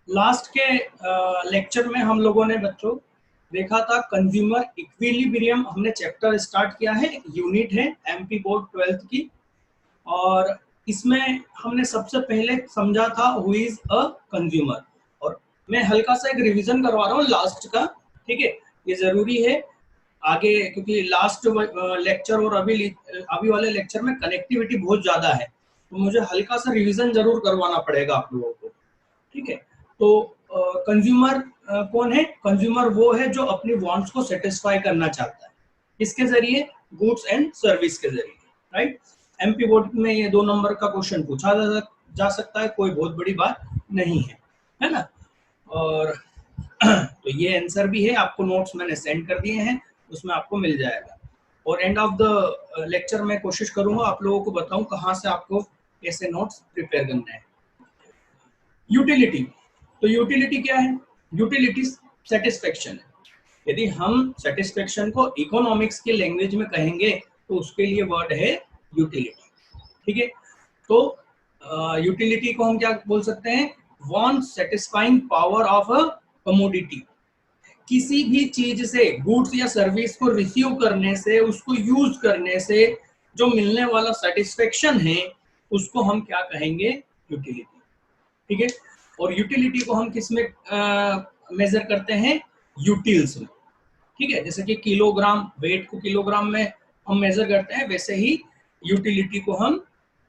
Last के lecture में हम लोगों ने बच्चों देखा था कंज्यूमर इक्विलिब्रियम। हमने चैप्टर स्टार्ट किया है, यूनिट है एमपी बोर्ड 12th की, और इसमें हमने सबसे पहले समझा था हु इज अ कंज्यूमर। और मैं हल्का सा एक रिवीजन करवा रहा हूँ लास्ट का, ठीक है, ये जरूरी है आगे, क्योंकि लास्ट लेक्चर और अभी वाले लेक्चर में कनेक्टिविटी बहुत ज्यादा है, तो मुझे हल्का सा रिवीजन जरूर करवाना पड़ेगा आप लोगों को, ठीक है। तो कंज्यूमर कौन है? कंज्यूमर वो है जो अपनी वांट्स को सेटिस्फाई करना चाहता है, किसके जरिए? गुड्स एंड सर्विस के जरिए, राइट। एमपी बोर्ड में ये 2 नंबर का क्वेश्चन पूछा जा सकता है, कोई बहुत बड़ी बात नहीं है ना। और तो ये आंसर भी है, आपको नोट्स मैंने सेंड कर दिए हैं, उसमें आपको मिल जाएगा। और एंड ऑफ द लेक्चर में कोशिश करूंगा आप लोगों को बताऊं कहाँ से आपको कैसे नोट्स प्रिपेयर करने हैं। यूटिलिटी, तो यूटिलिटी क्या है? यूटिलिटी सेटिस्फेक्शन है। यदि हम सेटिस्फेक्शन को इकोनॉमिक्स के लैंग्वेज में कहेंगे तो उसके लिए वर्ड है यूटिलिटी, ठीक है। तो यूटिलिटी को हम क्या बोल सकते हैं? Want satisfying power of a commodity. किसी भी चीज से, गुड्स या सर्विस को रिसीव करने से, उसको यूज करने से जो मिलने वाला सेटिस्फेक्शन है उसको हम क्या कहेंगे? यूटिलिटी, ठीक है। और यूटिलिटी को हम किस में मेजर करते हैं? यूटिल्स में, ठीक है। जैसे कि किलोग्राम, वेट को किलोग्राम में हम मेजर करते हैं, वैसे ही यूटिलिटी को हम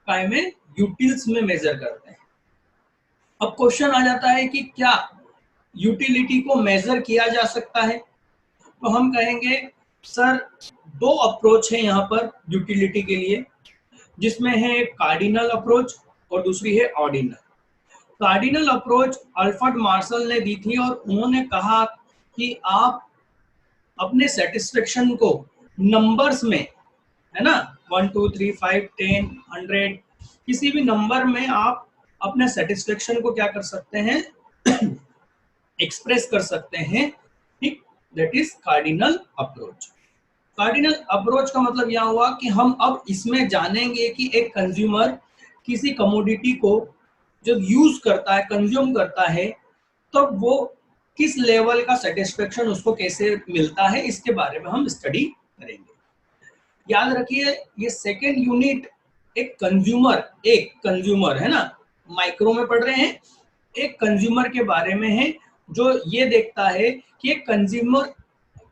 काय में? यूटिल्स में मेजर करते हैं। अब क्वेश्चन आ जाता है कि क्या यूटिलिटी को मेजर किया जा सकता है? तो हम कहेंगे सर 2 अप्रोच है यहाँ पर यूटिलिटी के लिए, जिसमें है कार्डिनल अप्रोच और दूसरी है ordinal. Cardinal approach Alfred Marshall ने दी थी, और उन्होंने कहा कि आप अपने सेटिस्फेक्शन को नंबर्स में, है ना, 1 2 3 5 10 100, किसी भी नंबर में आप अपने सेटिस्फेक्शन को क्या कर सकते हैं? एक्सप्रेस कर सकते हैं, ठीक। That is cardinal approach. Cardinal approach का मतलब यह हुआ कि हम अब इसमें जानेंगे कि एक कंज्यूमर किसी कमोडिटी को जब यूज करता है, कंज्यूम करता है, तो वो किस लेवल का सेटिस्फेक्शन उसको कैसे मिलता है, इसके बारे में हम स्टडी करेंगे। याद रखिए ये सेकेंड यूनिट एक कंज्यूमर है ना, माइक्रो में पढ़ रहे हैं, एक कंज्यूमर के बारे में है, जो ये देखता है कि एक कंज्यूमर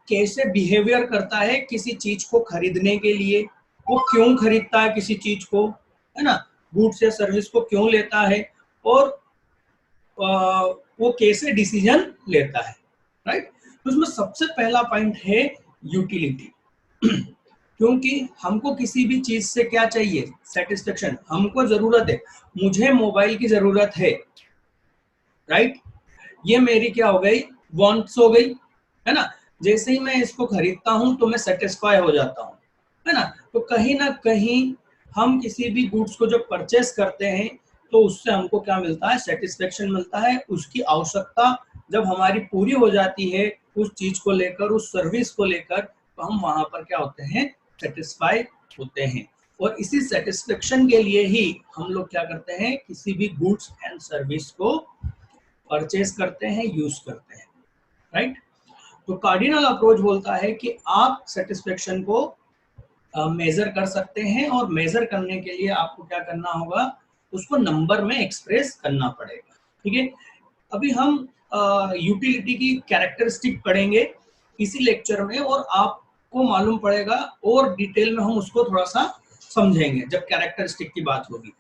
कैसे बिहेवियर करता है किसी चीज को खरीदने के लिए, वो क्यों खरीदता है किसी चीज को, है ना, गुड्स या सर्विस को क्यों लेता है, और वो कैसे डिसीजन लेता है, राइट। तो उसमें सबसे पहला पॉइंट है यूटिलिटी। क्योंकि हमको किसी भी चीज से क्या चाहिए? सेटिस्फेक्शन। हमको जरूरत है, मुझे मोबाइल की जरूरत है, राइट। ये मेरी क्या हो गई? वांट्स हो गई, है ना। जैसे ही मैं इसको खरीदता हूं तो मैं सेटिस्फाई हो जाता हूं, है ना। तो कहीं ना कहीं हम किसी भी गुड्स को जब परचेस करते हैं तो उससे हमको क्या मिलता है? सेटिस्फेक्शन मिलता है। उसकी आवश्यकता जब हमारी पूरी हो जाती है उस चीज को लेकर, उस सर्विस को लेकर, तो हम वहां पर क्या होते हैं? सेटिस्फाई होते हैं। और इसी सेटिस्फेक्शन के लिए ही हम लोग क्या करते हैं? किसी भी गुड्स एंड सर्विस को परचेस करते हैं, यूज करते हैं, राइट। तो कार्डिनल अप्रोच बोलता है कि आप सेटिस्फेक्शन को मेजर कर सकते हैं, और मेजर करने के लिए आपको क्या करना होगा? उसको नंबर में एक्सप्रेस करना पड़ेगा, ठीक है। अभी हम यूटिलिटी की कैरेक्टरिस्टिक पढ़ेंगे इसी लेक्चर में, और आपको मालूम पड़ेगा, और डिटेल में हम उसको थोड़ा सा समझेंगे जब कैरेक्टरिस्टिक की बात होगी।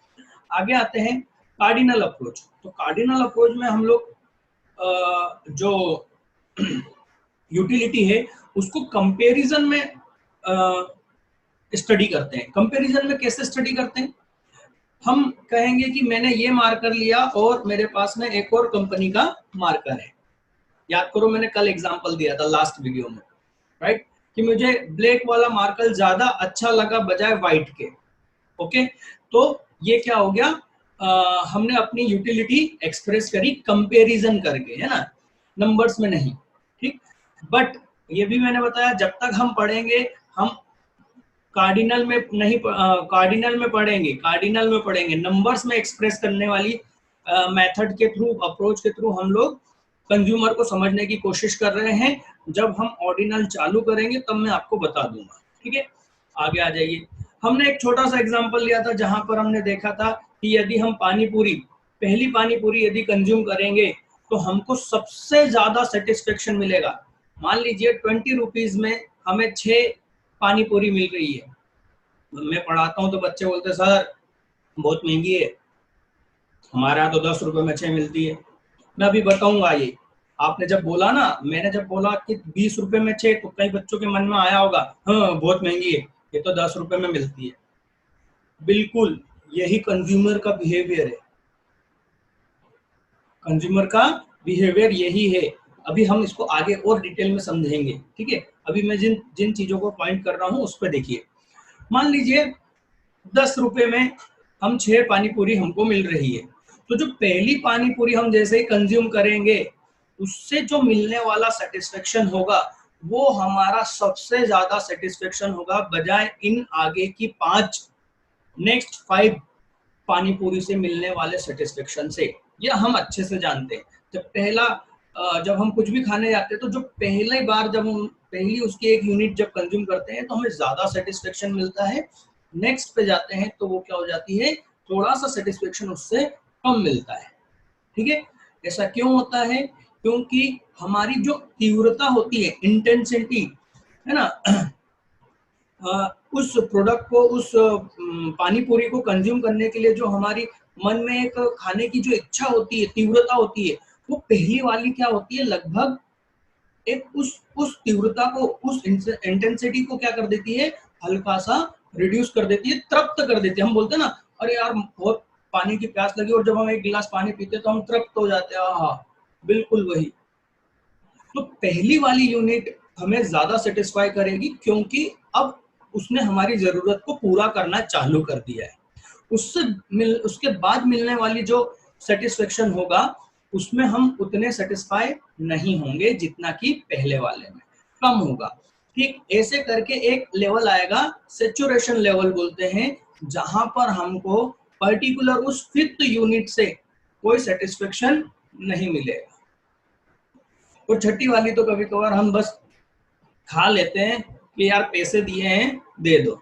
आगे आते हैं कार्डिनल अप्रोच। तो कार्डिनल अप्रोच में हम लोग जो यूटिलिटी है उसको कंपैरिजन में स्टडी करते हैं। कंपैरिजन में कैसे स्टडी करते हैं? हम कहेंगे कि मैंने ये मार्कर लिया और मेरे पास में एक और कंपनी का मार्कर है। याद करो मैंने कल एग्जांपल दिया था लास्ट वीडियो में, राइट, कि मुझे ब्लैक वाला मार्कर ज्यादा अच्छा लगा बजाय व्हाइट के। ओके, तो ये क्या हो गया? हमने अपनी यूटिलिटी एक्सप्रेस करी कंपैरिजन करके, है ना, नंबर्स में नहीं, ठीक। बट ये भी मैंने बताया जब तक हम पढ़ेंगे हम कार्डिनल में नहीं, कार्डिनल में पढ़ेंगे, नंबर्स में एक्सप्रेस करने वाली मेथड के थ्रू, अप्रोच के थ्रू हम लोग कंज्यूमर को समझने की कोशिश कर रहे हैं। जब हम ऑर्डिनल चालू करेंगे तब मैं आपको बता दूंगा। ठीक है, आगे आ जाइए। हमने एक छोटा सा एग्जांपल लिया था जहां पर हमने देखा था कि यदि हम पानी पूरी, पहली पानी पूरी यदि कंज्यूम करेंगे तो हमको सबसे ज्यादा सेटिस्फेक्शन मिलेगा। मान लीजिए 20 रुपीज में हमें 6 पानी पूरी मिल रही है। मैं पढ़ाता हूँ तो बच्चे बोलते सर बहुत महंगी है, हमारे यहाँ तो 10 रुपए में 6 मिलती है। मैं अभी बताऊंगा ये। आपने जब बोला ना, मैंने जब बोला कि 20 रुपए में 6, तो कई बच्चों के मन में आया होगा हाँ बहुत महंगी है, ये तो 10 रुपए में मिलती है। बिल्कुल यही कंज्यूमर का बिहेवियर है, कंज्यूमर का बिहेवियर यही है। अभी हम इसको आगे और डिटेल में समझेंगे। ठीक है, अभी मैं जिन जिन चीजों को पॉइंट कर रहा हूँ उस पर देखिए। मान लीजिए 10 रुपए में हम 6 पानी पूरी हमको मिल रही है, तो जो पहली पानी पूरी हम जैसे ही कंज्यूम करेंगे उससे जो मिलने वाला सेटिस्फेक्शन होगा वो हमारा सबसे ज्यादा सेटिस्फेक्शन होगा, बजाय इन आगे की 5 नेक्स्ट 5 पानी पूरी से मिलने वाले सेटिस्फेक्शन से। यह हम अच्छे से जानते हैं। जब हम कुछ भी खाने जाते हैं तो जो पहली बार जब हम पहली उसकी एक यूनिट जब कंज्यूम करते हैं तो हमें ज्यादा सेटिस्फेक्शन मिलता है। नेक्स्ट पे जाते हैं तो वो क्या हो जाती है, थोड़ा सा सेटिस्फेक्शन उससे कम मिलता है। ठीक है, ऐसा क्यों होता है? क्योंकि हमारी जो तीव्रता होती है, इंटेंसिटी है ना, उस प्रोडक्ट को, उस पानी पूरी को कंज्यूम करने के लिए जो हमारी मन में एक खाने की जो इच्छा होती है, तीव्रता होती है, वो पहली वाली क्या होती है, लगभग एक उस तीव्रता को, उस इंटेंसिटी को क्या कर देती है, हल्का सा रिड्यूस कर देती है, तृप्त कर देती है। हम बोलते हैं ना अरे यार बहुत पानी की प्यास लगी, और जब हम एक गिलास पानी पीते तो हम तृप्त हो जाते हैं। हाँ, बिल्कुल वही। तो पहली वाली यूनिट हमें ज्यादा सेटिस्फाई करेगी क्योंकि अब उसने हमारी जरूरत को पूरा करना चालू कर दिया है। उसके बाद मिलने वाली जो सेटिस्फेक्शन होगा उसमें हम उतने सेटिस्फाई नहीं होंगे जितना कि पहले वाले में, कम होगा। ठीक ऐसे करके एक लेवल आएगा, सेचुरेशन लेवल बोलते हैं, जहां पर हमको पर्टिकुलर उस 5th यूनिट से कोई सेटिस्फेक्शन नहीं मिलेगा। और छठी वाली तो कभी कभार हम बस खा लेते हैं कि यार पैसे दिए हैं दे दो।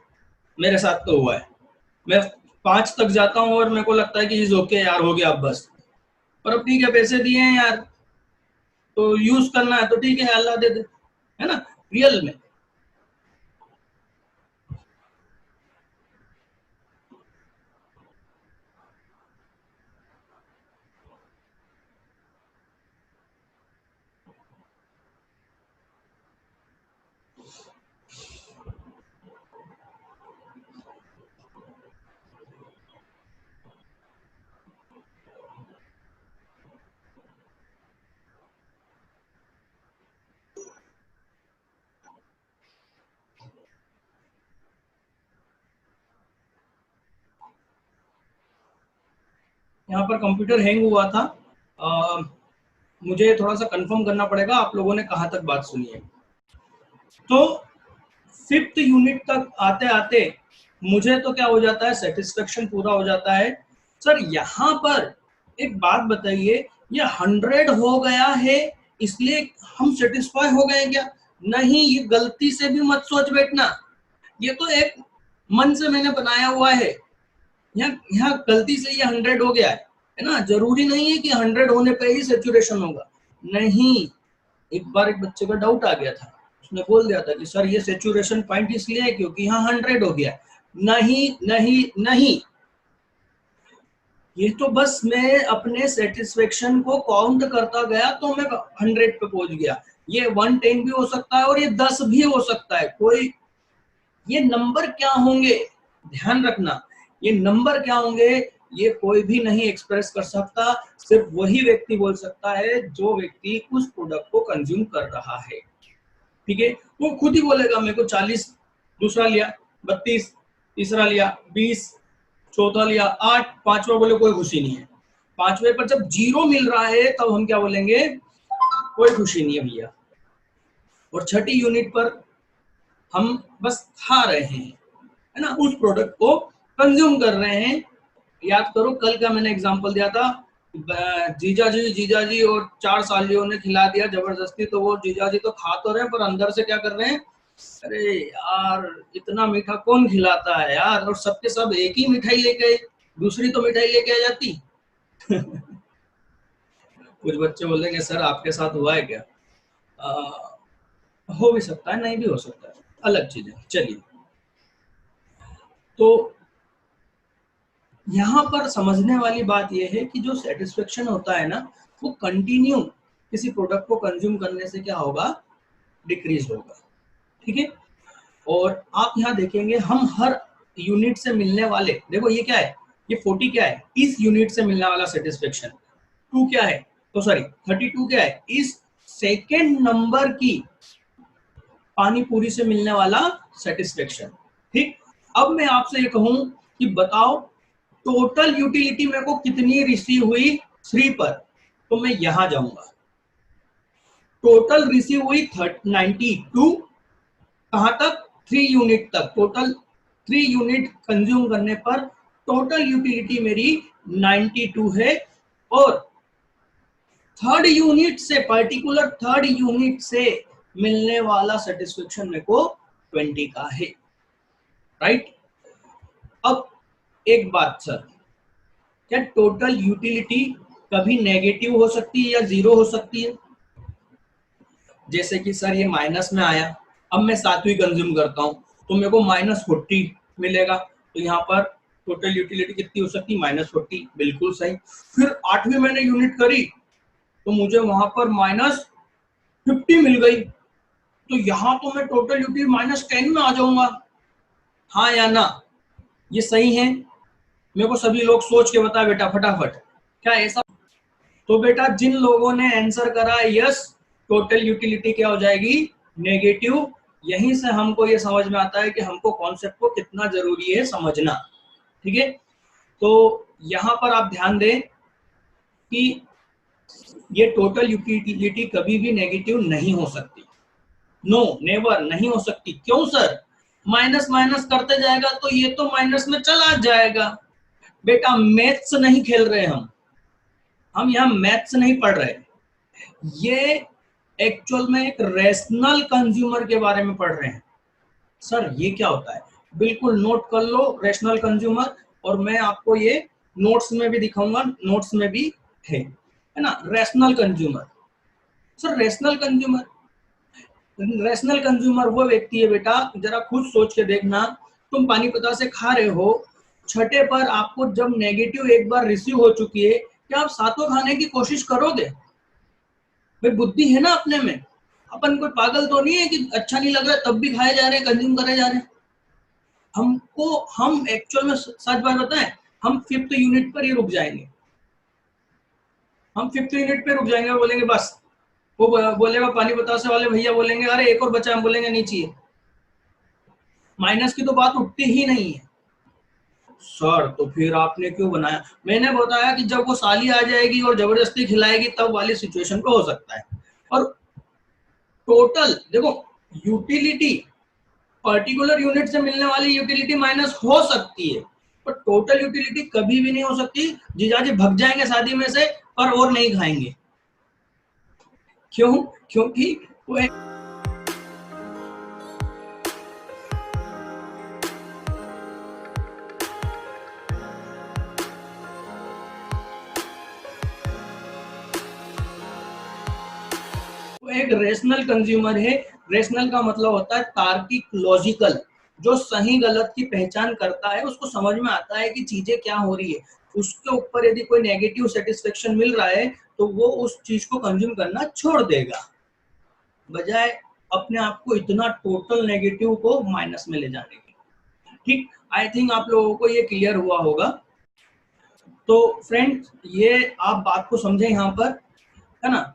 मेरे साथ तो हुआ है, मैं 5 तक जाता हूँ और मेरे को लगता है कि इज ओके यार, हो गया अब बस, पर अब ठीक है पैसे दिए हैं यार तो यूज करना है तो ठीक है अल्लाह दे दे, है ना, रियल में। यहाँ पर कंप्यूटर हैंग हुआ था, मुझे थोड़ा सा कंफर्म करना पड़ेगा आप लोगों ने कहाँ तक बात सुनी है। तो 5th यूनिट तक आते आते मुझे तो क्या हो जाता है, सेटिस्फेक्शन पूरा हो जाता है। सर यहाँ पर एक बात बताइए, ये 100 हो गया है इसलिए हम सेटिस्फाई हो गए क्या? नहीं, ये गलती से भी मत सोच बैठना, ये तो एक मन से मैंने बनाया हुआ है। यहाँ गलती से ये 100 हो गया है ना, जरूरी नहीं है कि 100 होने पे ही सेचुरेशन होगा। नहीं, एक बार एक बच्चे का डाउट आ गया था, उसने बोल दिया था कि सर ये सेचुरेशन पॉइंट इसलिए है क्योंकि यहाँ 100 हो गया। नहीं नहीं नहीं, ये तो बस मैं अपने सेटिस्फेक्शन को काउंट करता गया तो मैं 100 पे पहुंच गया। ये 110 भी हो सकता है और ये 10 भी हो सकता है, कोई, ये नंबर क्या होंगे ध्यान रखना, ये नंबर क्या होंगे ये कोई भी नहीं एक्सप्रेस कर सकता, सिर्फ वही व्यक्ति बोल सकता है जो व्यक्ति उस प्रोडक्ट को कंज्यूम कर रहा है। ठीक है, वो खुद ही बोलेगा मेरे को 40, दूसरा लिया 32, तीसरा लिया 20, चौथा लिया 8, पांचवा बोले कोई खुशी नहीं है। पांचवे पर जब 0 मिल रहा है तब हम क्या बोलेंगे, कोई खुशी नहीं है भैया। और छठी यूनिट पर हम बस खा रहे हैं, है ना, उस प्रोडक्ट को कंज्यूम कर रहे हैं। याद करो कल का मैंने एग्जांपल दिया था, जीजा जी और 4 सालियों ने खिला दिया जबरदस्ती, तो वो जीजा जी तो खा तो रहे हैं पर अंदर से क्या कर रहे हैं, अरे यार इतना मीठा कौन खिलाता है यार, और सबके सब एक ही मिठाई लेके आए, दूसरी तो मिठाई लेके आ जाती। कुछ बच्चे बोलेंगे सर आपके साथ हुआ है क्या? हो भी सकता है, नहीं भी हो सकता है, अलग चीज है। चलिए, तो यहाँ पर समझने वाली बात यह है कि जो सेटिस्फेक्शन होता है ना, वो कंटिन्यू किसी प्रोडक्ट को कंज्यूम करने से क्या होगा, डिक्रीज होगा। ठीक है, और आप यहाँ देखेंगे हम हर यूनिट से मिलने वाले, देखो ये क्या है, ये 40 क्या है, इस यूनिट से मिलने वाला सेटिस्फेक्शन, 2 क्या है, तो सॉरी 32 क्या है, इस सेकेंड नंबर की पानी पूरी से मिलने वाला सेटिस्फेक्शन। ठीक, अब मैं आपसे ये कहूं कि बताओ टोटल यूटिलिटी मेरे को कितनी रिसीव हुई 3 पर, तो मैं यहां जाऊंगा, टोटल रिसीव हुई 92, कहां तक, 3 यूनिट तक, टोटल 3 यूनिट कंज्यूम करने पर टोटल यूटिलिटी मेरी 92 है, और थर्ड यूनिट से, पर्टिकुलर थर्ड यूनिट से मिलने वाला सेटिस्फेक्शन मेरे को 20 का है। राइट, अब एक बात सर, क्या टोटल यूटिलिटी कभी नेगेटिव हो सकती है या जीरो हो सकती है? जैसे कि सर ये माइनस में आया, अब मैं 7वीं कंज्यूम करता हूं तो मेरे को -40 मिलेगा, तो यहाँ पर टोटल यूटिलिटी कितनी हो सकती है, -40, बिल्कुल सही। फिर 8वीं मैंने यूनिट करी तो मुझे वहां पर -50 मिल गई, तो यहाँ तो मैं टोटल यूटिलिटी -10 में आ जाऊंगा, हाँ या ना? ये सही है? मेरे को सभी लोग सोच के बताए बेटा फटाफट, क्या ऐसा? तो बेटा जिन लोगों ने आंसर करा यस, टोटल यूटिलिटी क्या हो जाएगी, नेगेटिव। यहीं से हमको ये समझ में आता है कि हमको कॉन्सेप्ट को कितना जरूरी है समझना। ठीक है, तो यहाँ पर आप ध्यान दें कि ये टोटल यूटिलिटी कभी भी नेगेटिव नहीं हो सकती, नो नेवर नहीं हो सकती। क्यों सर? माइनस माइनस करते जाएगा तो ये तो माइनस में चला जाएगा। बेटा मैथ्स नहीं खेल रहे हम यहाँ मैथ्स नहीं पढ़ रहे, ये एक्चुअल में एक रेशनल कंज्यूमर के बारे में पढ़ रहे हैं। सर ये क्या होता है, बिल्कुल नोट कर लो रेशनल कंज्यूमर, और मैं आपको ये नोट्स में भी दिखाऊंगा, नोट्स में भी है ना, rational consumer. Sir rational consumer वो व्यक्ति है बेटा, जरा खुद सोच के देखना, तुम पानीपता से खा रहे हो, छठे पर आपको जब नेगेटिव एक बार रिसीव हो चुकी है, क्या आप सातों खाने की कोशिश करोगे? भाई बुद्धि है ना अपने में, अपन कोई पागल तो नहीं है कि अच्छा नहीं लग रहा है तब भी खाए जा रहे हैं, कंज्यूम करे जा रहे हैं। हमको, हम एक्चुअल में सच बात बताएं, हम 5th यूनिट पर ही रुक जाएंगे, हम 5th यूनिट पे रुक जाएंगे और बोलेंगे बस, वो बोलेगा पानी बतासे वाले भैया बोलेंगे अरे एक और बचा, हम बोलेंगे नहीं चाहिए, माइनस की तो बात उठती ही नहीं है। सर तो फिर आपने क्यों बनाया? मैंने बताया कि जब वो साली आ जाएगी और जबरदस्ती खिलाएगी तब वाली सिचुएशन पे हो सकता है। और टोटल देखो यूटिलिटी, पर्टिकुलर यूनिट से मिलने वाली यूटिलिटी माइनस हो सकती है, पर टोटल यूटिलिटी कभी भी नहीं हो सकती। जीजाजी भग जाएंगे शादी में से पर और नहीं खाएंगे, क्यों? क्योंकि वो एक रेशनल कंज्यूमर है। रेशनल का मतलब होता है तार्किक, लॉजिकल, जो सही गलत की पहचान करता है, उसको समझ में आता है कि चीजें क्या हो रही है, उसके ऊपर यदि कोई नेगेटिव सेटिस्फेक्शन मिल रहा है तो वो उस चीज को कंज्यूम करना छोड़ देगा, बजाय अपने आप को इतना टोटल नेगेटिव को माइनस में ले जाने के। ठीक, आई थिंक आप लोगों को ये क्लियर हुआ होगा। तो फ्रेंड्स ये आप बात को समझे यहाँ पर, है ना,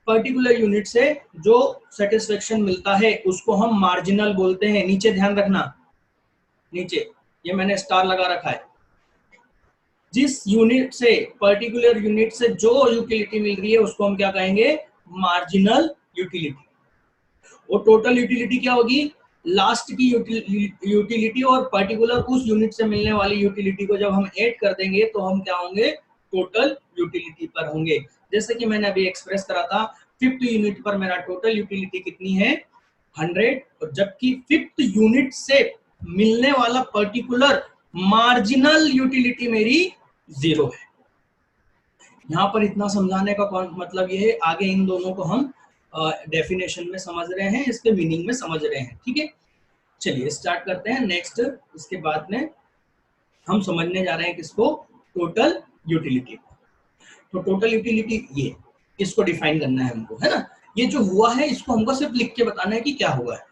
पर्टिकुलर यूनिट से जो सेटिस्फेक्शन मिलता है उसको हम मार्जिनल बोलते हैं। नीचे ध्यान रखना, नीचे ये मैंने स्टार लगा रखा है, जिस यूनिट से, पर्टिकुलर यूनिट से जो यूटिलिटी मिल रही है उसको हम क्या कहेंगे, मार्जिनल यूटिलिटी। और टोटल यूटिलिटी क्या होगी, लास्ट की यूटिलिटी और पर्टिकुलर उस यूनिट से मिलने वाली यूटिलिटी को जब हम ऐड कर देंगे तो हम क्या होंगे, टोटल यूटिलिटी पर होंगे। जैसे कि मैंने अभी एक्सप्रेस करा था, 5th यूनिट पर मेरा टोटल यूटिलिटी कितनी है 100, और जबकि 5th यूनिट से मिलने वाला पर्टिकुलर मार्जिनल यूटिलिटी मेरी 0 है। यहाँ पर इतना समझाने का मतलब ये है, आगे इन दोनों को हम डेफिनेशन में समझ रहे हैं, इसके मीनिंग में समझ रहे हैं। ठीक है, चलिए स्टार्ट करते हैं नेक्स्ट। इसके बाद में हम समझने जा रहे हैं किसको, टोटल यूटिलिटी। तो टोटल यूटिलिटी ये, इसको डिफाइन करना है हमको, है ना। ये जो हुआ है इसको हमको सिर्फ लिख के बताना है कि क्या हुआ है।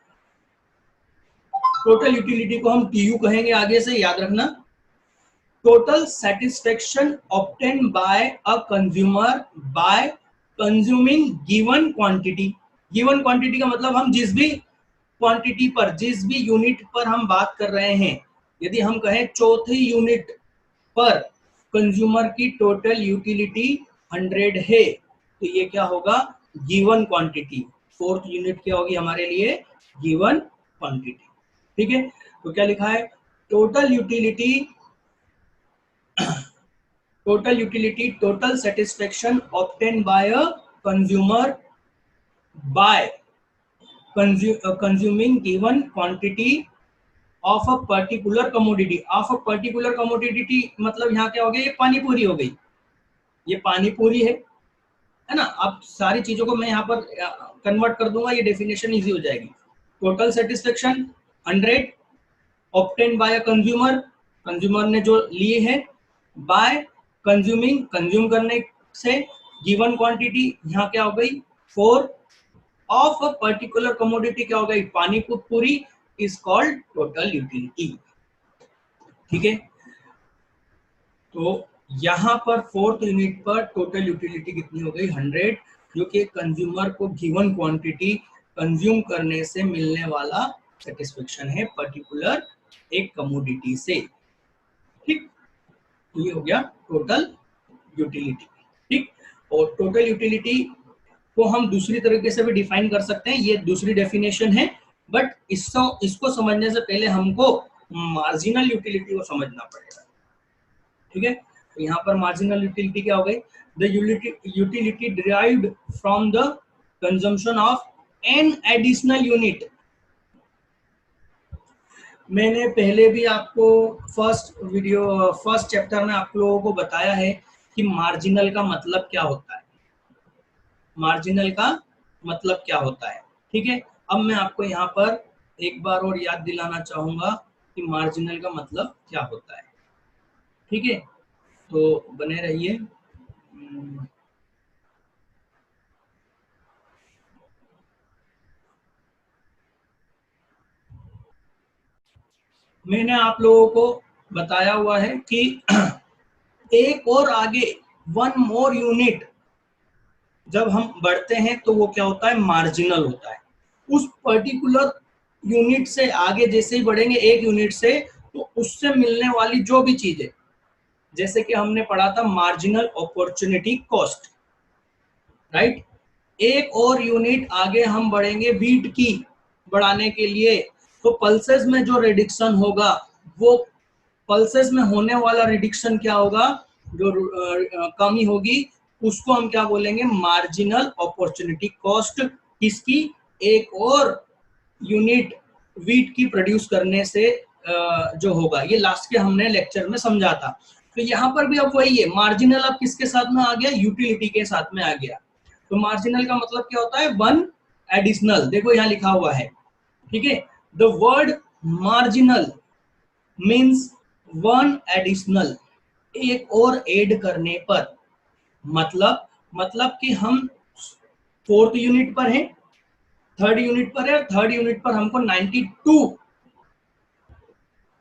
टोटल यूटिलिटी को हम टीयू कहेंगे आगे से, याद रखना। Total satisfaction obtained by a consumer bye consuming given quantity. Given quantity का मतलब हम जिस भी क्वांटिटी पर, जिस भी यूनिट पर हम बात कर रहे हैं, यदि हम कहें चौथी यूनिट पर कंज्यूमर की टोटल यूटिलिटी 100 है, तो ये क्या होगा, गिवन क्वांटिटी। 4th यूनिट क्या होगी हमारे लिए, गिवन क्वांटिटी। ठीक है, तो क्या लिखा है, total utility, total satisfaction obtained by a consumer by consuming given quantity of a particular commodity। of a particular commodity मतलब यहाँ क्या हो गया, ये पानी पूरी हो गई, ये पानी पूरी है ना। अब सारी चीजों को मैं यहाँ पर कन्वर्ट कर दूंगा, ये डेफिनेशन इजी हो जाएगी। Total satisfaction 100 obtained by a consumer, consumer ने जो लिए है, बाय कंज्यूमिंग, कंज्यूम करने से, गिवन क्वांटिटी यहाँ क्या हो गई 4 ऑफ अ पर्टिकुलर कमोडिटी क्या हो गई, पानी पूरी, इज कॉल्ड टोटल यूटिलिटी। ठीक है, तो यहां पर 4th यूनिट पर टोटल यूटिलिटी कितनी हो गई 100, जो कि कंज्यूमर को गिवन क्वांटिटी कंज्यूम करने से मिलने वाला सेटिस्फेक्शन है पर्टिकुलर एक कमोडिटी से। ठीक, तो ये हो गया टोटल यूटिलिटी। ठीक, और टोटल यूटिलिटी को हम दूसरी तरीके से भी डिफाइन कर सकते हैं, ये दूसरी डेफिनेशन है, बट इसको समझने से पहले हमको मार्जिनल यूटिलिटी को समझना पड़ेगा। ठीक है, तो यहाँ पर मार्जिनल यूटिलिटी क्या हो गई, the utility derived from the consumption of an additional unit. मैंने पहले भी आपको फर्स्ट चैप्टर में आप लोगों को बताया है कि मार्जिनल का मतलब क्या होता है, मार्जिनल का मतलब क्या होता है। ठीक है, अब मैं आपको यहाँ पर एक बार और याद दिलाना चाहूंगा कि मार्जिनल का मतलब क्या होता है। ठीक है, तो बने रहिए। मैंने आप लोगों को बताया हुआ है कि एक और आगे 1 मोर यूनिट जब हम बढ़ते हैं तो वो क्या होता है, मार्जिनल होता है। उस पर्टिकुलर यूनिट से आगे जैसे ही बढ़ेंगे एक यूनिट से, तो उससे मिलने वाली जो भी चीज है, जैसे कि हमने पढ़ा था मार्जिनल अपॉर्चुनिटी कॉस्ट, राइट। एक और यूनिट आगे हम बढ़ेंगे बीट की बढ़ाने के लिए, तो पल्सेस में जो रिडक्शन होगा, वो पल्सेस में होने वाला रिडक्शन क्या होगा, जो कमी होगी, उसको हम क्या बोलेंगे, मार्जिनल अपॉर्चुनिटी कॉस्ट। किसकी, एक और यूनिट वीट की प्रोड्यूस करने से जो होगा, ये लास्ट के हमने लेक्चर में समझा था। तो यहाँ पर भी अब वही है, मार्जिनल अब किसके साथ में आ गया, यूटिलिटी के साथ में आ गया। तो मार्जिनल का मतलब क्या होता है, 1 एडिशनल, देखो यहाँ लिखा हुआ है। ठीक है, the word marginal means 1 additional, एक और ऐड करने पर, मतलब कि हम 4th यूनिट पर हैं, 3rd यूनिट पर है, 3rd यूनिट पर हमको 92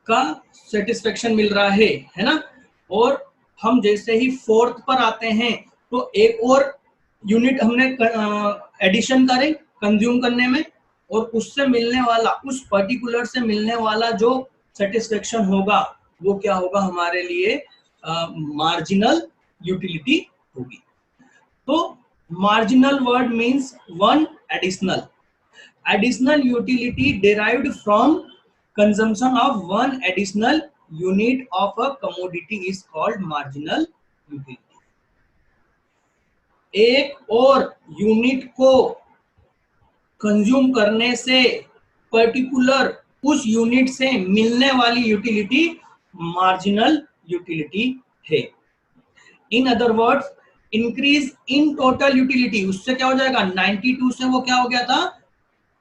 का सेटिस्फेक्शन मिल रहा है ना। और हम जैसे ही 4th पर आते हैं तो एक और यूनिट हमने एडिशन करें कंज्यूम करने में, और उससे मिलने वाला, उस पर्टिकुलर से मिलने वाला जो सेटिस्फेक्शन होगा, वो क्या होगा हमारे लिए, मार्जिनल यूटिलिटी होगी। तो marginal word means 1 additional, additional utility derived from consumption of 1 additional unit of a commodity is called marginal utility। एक और यूनिट को कंज्यूम करने से पर्टिकुलर उस यूनिट से मिलने वाली यूटिलिटी मार्जिनल यूटिलिटी है। In other words, increase in total utility, उससे क्या हो जाएगा, 92 से वो क्या हो गया था,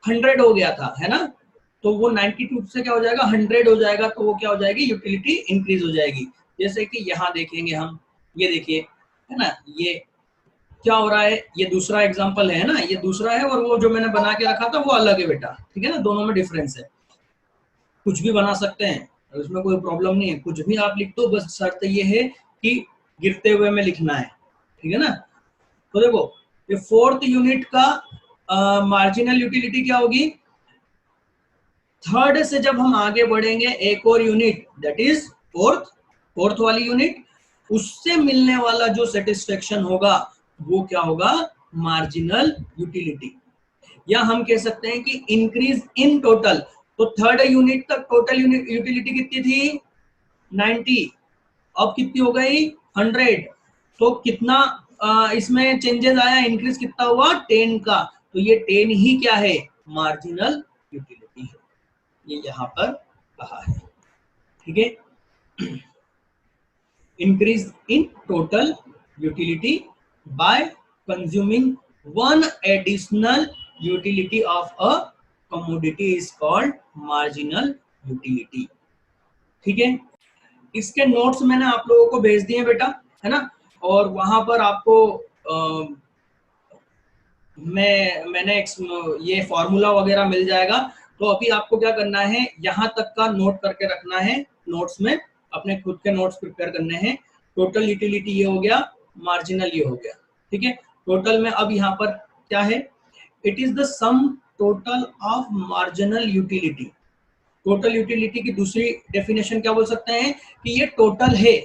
100 हो गया था, है ना। तो वो 92 से क्या हो जाएगा, 100 हो जाएगा, तो वो क्या हो जाएगी, यूटिलिटी इंक्रीज हो जाएगी। जैसे कि यहाँ देखेंगे हम, ये देखिए, है ना, ये क्या हो रहा है, ये दूसरा एग्जांपल है ना, ये दूसरा है और वो जो मैंने बना के रखा था वो अलग है बेटा, ठीक है ना, दोनों में डिफरेंस है। कुछ भी बना सकते हैं, उसमें कोई प्रॉब्लम नहीं है, कुछ भी आप लिख दो, बस शर्त ये है कि गिरते हुए में लिखना है, ठीक है ना। तो देखो, ये फोर्थ यूनिट का मार्जिनल यूटिलिटी क्या होगी, थर्ड से जब हम आगे बढ़ेंगे एक और यूनिट, दैट इज फोर्थ वाली यूनिट, उससे मिलने वाला जो सेटिस्फेक्शन होगा वो क्या होगा, मार्जिनल यूटिलिटी। या हम कह सकते हैं कि इंक्रीज इन टोटल, तो थर्ड यूनिट तक टोटल यूटिलिटी कितनी थी, 90, अब कितनी हो गई, 100। तो कितना इसमें चेंजेस आया, इंक्रीज कितना हुआ, 10 का, तो ये 10 ही क्या है, मार्जिनल यूटिलिटी है, ये यहाँ पर कहा है, ठीक है। Increase in total utility bye consuming one additional utility of a commodity is called marginal utility, ठीक है। इसके नोट्स मैंने आप लोगों को भेज दिए बेटा, है ना, और वहां पर आपको मैंने ये फॉर्मूला वगैरह मिल जाएगा। तो अभी आपको क्या करना है, यहाँ तक का नोट करके रखना है, नोट्स में अपने खुद के नोट्स प्रिपेयर करने हैं। टोटल यूटिलिटी ये हो गया, मार्जिनल ये हो गया, ठीक है। टोटल में अब यहाँ पर क्या है, it is the sum total of marginal utility. Total utility की दूसरी डेफिनेशन क्या बोल सकते हैं कि ये टोटल है,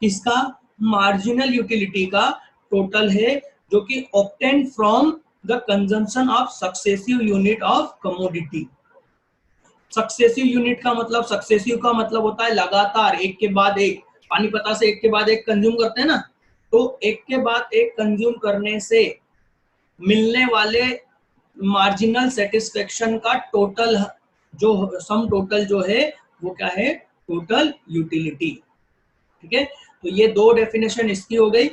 किसका, मार्जिनल यूटिलिटी का टोटल है, जो कि obtain from the consumption of successive unit of commodity. Successive unit का मतलब, सक्सेसिव का मतलब होता है लगातार, एक के बाद एक, पानीपता से एक के बाद एक कंज्यूम करते हैं ना, तो एक के बाद एक कंज्यूम करने से मिलने वाले मार्जिनल सेटिस्फेक्शन का टोटल, जो सम टोटल जो है वो क्या है, टोटल यूटिलिटी, ठीक है। तो ये दो डेफिनेशन इसकी हो गई,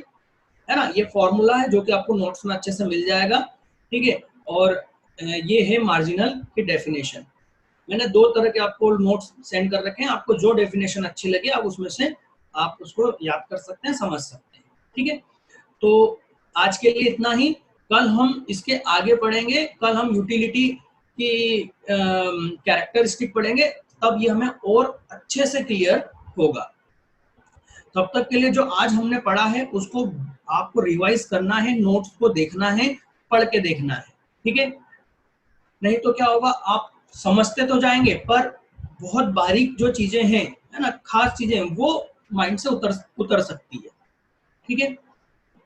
है ना, ये फॉर्मूला है जो कि आपको नोट्स में अच्छे से मिल जाएगा, ठीक है। और ये है मार्जिनल की डेफिनेशन। मैंने दो तरह के आपको नोट्स सेंड कर रखे हैं, आपको जो डेफिनेशन अच्छी लगे आप उसमें से आप उसको याद कर सकते हैं, समझ सकते हैं, ठीक है। तो आज के लिए इतना ही, कल हम इसके आगे पढ़ेंगे, कल हम यूटिलिटी की कैरेक्टरिस्टिक पढ़ेंगे, तब ये हमें और अच्छे से क्लियर होगा। तब तक के लिए जो आज हमने पढ़ा है उसको आपको रिवाइज करना है, नोट्स को देखना है, पढ़ के देखना है, ठीक है। नहीं तो क्या होगा, आप समझते तो जाएंगे पर बहुत बारीक जो चीजें हैं, है ना, खास चीजें, वो माइंड से उतर सकती है, ठीक है।